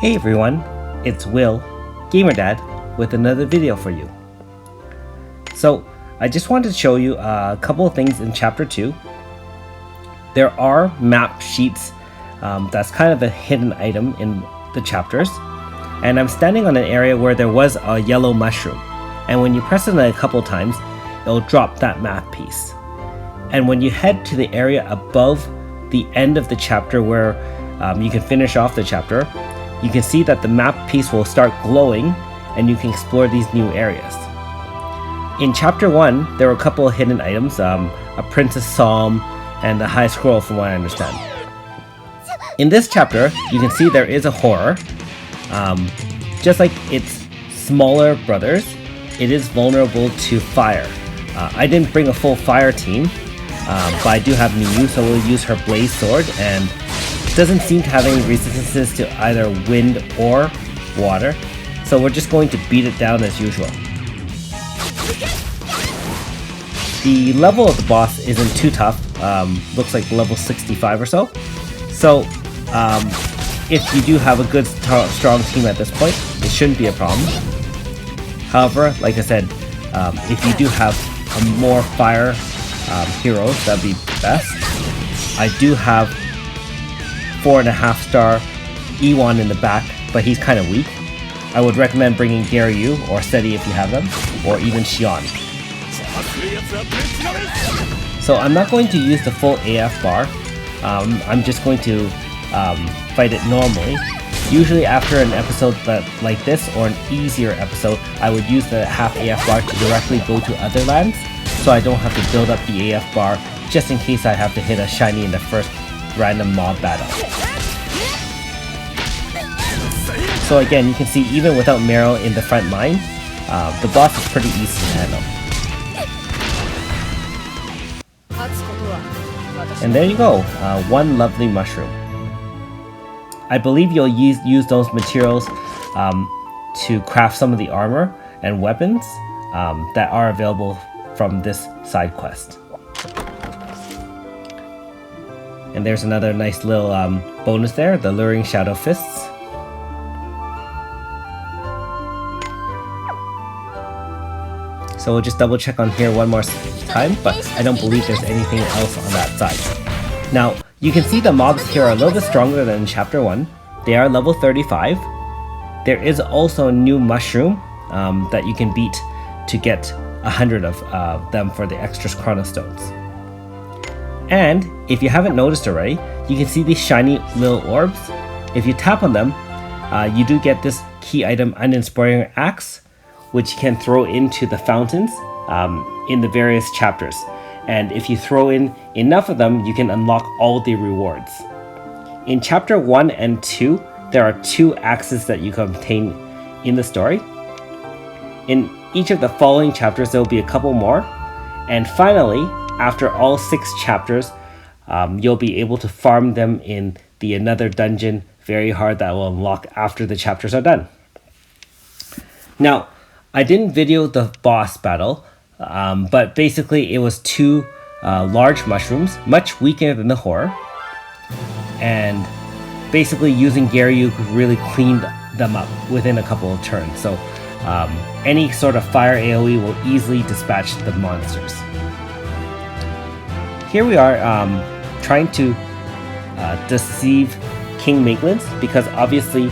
Hey everyone, it's Will, GamerDad, with another video for you. So, I just wanted to show you a couple of things in Chapter 2. There are map sheets that's kind of a hidden item in the chapters. And I'm standing on an area where there was a yellow mushroom. And when you press it a couple times, it'll drop that map piece. And when you head to the area above the end of the chapter where you can finish off the chapter, you can see that the map piece will start glowing and you can explore these new areas. In Chapter 1, there were a couple of hidden items, a Princess Psalm and the High Scroll from what I understand. In this chapter, you can see there is a horror. Just like its smaller brothers, it is vulnerable to fire. I didn't bring a full fire team, but I do have Miyu, so we'll use her blaze sword, and doesn't seem to have any resistances to either wind or water, so we're just going to beat it down as usual. The level of the boss isn't too tough, looks like level 65 or so, so if you do have a good strong team at this point, it shouldn't be a problem. However, like I said, if you do have more fire heroes, that'd be best. I do have 4.5 star Ewan in the back, but he's kind of weak. I would recommend bringing Miyu or Steady if you have them, or even Xion. So I'm not going to use the full AF bar. I'm just going to fight it normally. Usually after an episode like this, or an easier episode, I would use the half AF bar to directly go to other lands, so I don't have to build up the AF bar just in case I have to hit a shiny in the first random mob battle. So again, you can see even without Meryl in the front line, the boss is pretty easy to handle. And there you go, one lovely mushroom. I believe you'll use those materials to craft some of the armor and weapons that are available from this side quest. And there's another nice little bonus there, the Luring Shadow Fists. So we'll just double check on here one more time, but I don't believe there's anything else on that side. Now, you can see the mobs here are a little bit stronger than in Chapter 1. They are level 35. There is also a new mushroom that you can beat to get 100 of them for the extra Chrono Stones. And if you haven't noticed already, you can see these shiny little orbs. If you tap on them, you do get this key item, Uninspiring Axe, which you can throw into the fountains in the various chapters. And if you throw in enough of them, you can unlock all the rewards. In Chapter 1 and 2, there are 2 axes that you can obtain in the story. In each of the following chapters, there will be a couple more. And finally, after all 6 chapters, you'll be able to farm them in the another dungeon very hard that will unlock after the chapters are done. Now, I didn't video the boss battle, but basically it was 2 large mushrooms, much weaker than the horror, and basically using Miyu really cleaned them up within a couple of turns. So any sort of fire AoE will easily dispatch the monsters. Here we are trying to deceive King Miglins, because obviously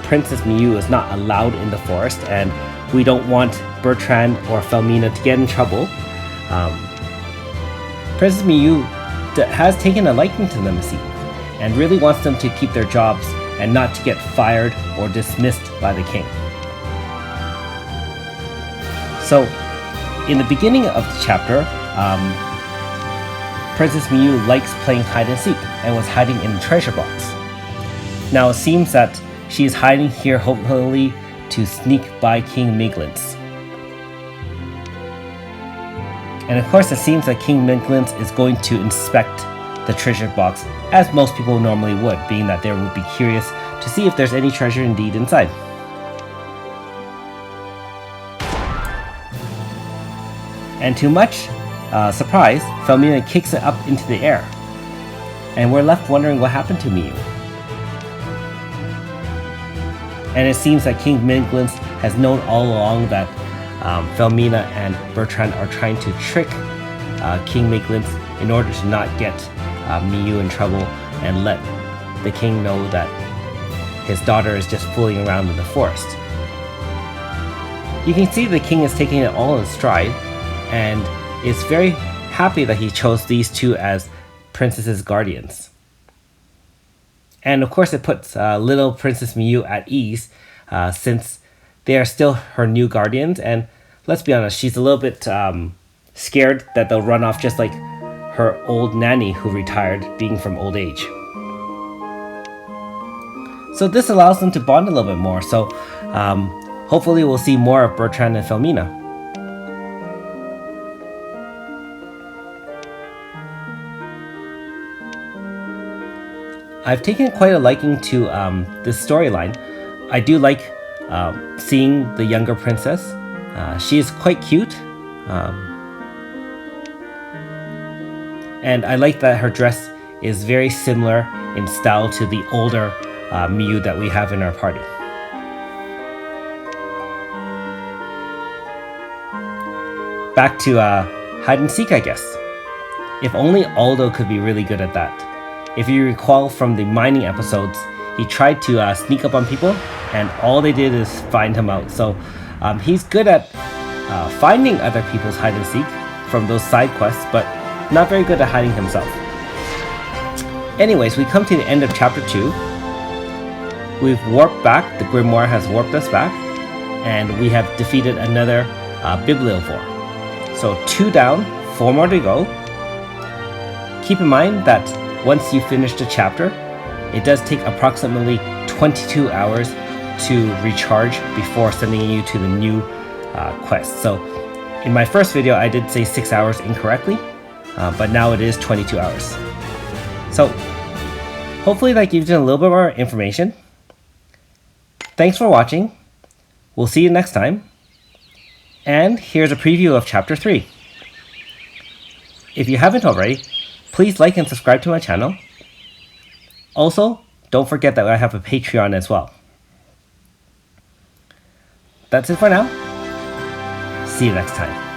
Princess Miyu is not allowed in the forest, and we don't want Bertrand or Felmina to get in trouble. Princess Miyu has taken a liking to them, and really wants them to keep their jobs and not to get fired or dismissed by the king. So, in the beginning of the chapter, Princess Miyu likes playing hide and seek and was hiding in the treasure box. Now it seems that she is hiding here hopefully to sneak by King Miglins. And of course it seems that King Miglins is going to inspect the treasure box, as most people normally would, being that they would be curious to see if there's any treasure indeed inside. And to much surprise, Felmina kicks it up into the air. And we're left wondering what happened to Miyu. And it seems that King Miglints has known all along that Felmina and Bertrand are trying to trick King Miglints in order to not get Miyu in trouble and let the king know that his daughter is just fooling around in the forest. You can see the king is taking it all in stride and is very happy that he chose these two as Princess's guardians. And of course it puts little Princess Miyu at ease since they are still her new guardians, and let's be honest, she's a little bit scared that they'll run off just like her old nanny who retired being from old age. So this allows them to bond a little bit more, so hopefully we'll see more of Bertrand and Felmina. I've taken quite a liking to this storyline. I do like seeing the younger princess. She is quite cute. And I like that her dress is very similar in style to the older Miyu that we have in our party. Back to hide and seek, I guess. If only Aldo could be really good at that. If you recall from the mining episodes, he tried to sneak up on people and all they did is find him out. So he's good at finding other people's hide and seek from those side quests, but not very good at hiding himself. Anyways, we come to the end of chapter 2. We've warped back, the grimoire has warped us back, and we have defeated another bibliovore. So 2 down, 4 more to go. Keep in mind that once you finish the chapter, it does take approximately 22 hours to recharge before sending you to the new quest. So in my first video, I did say 6 hours incorrectly, but now it is 22 hours. So hopefully that gives you a little bit more information. Thanks for watching. We'll see you next time. And here's a preview of chapter 3. If you haven't already, please like and subscribe to my channel. Also, don't forget that I have a Patreon as well. That's it for now. See you next time.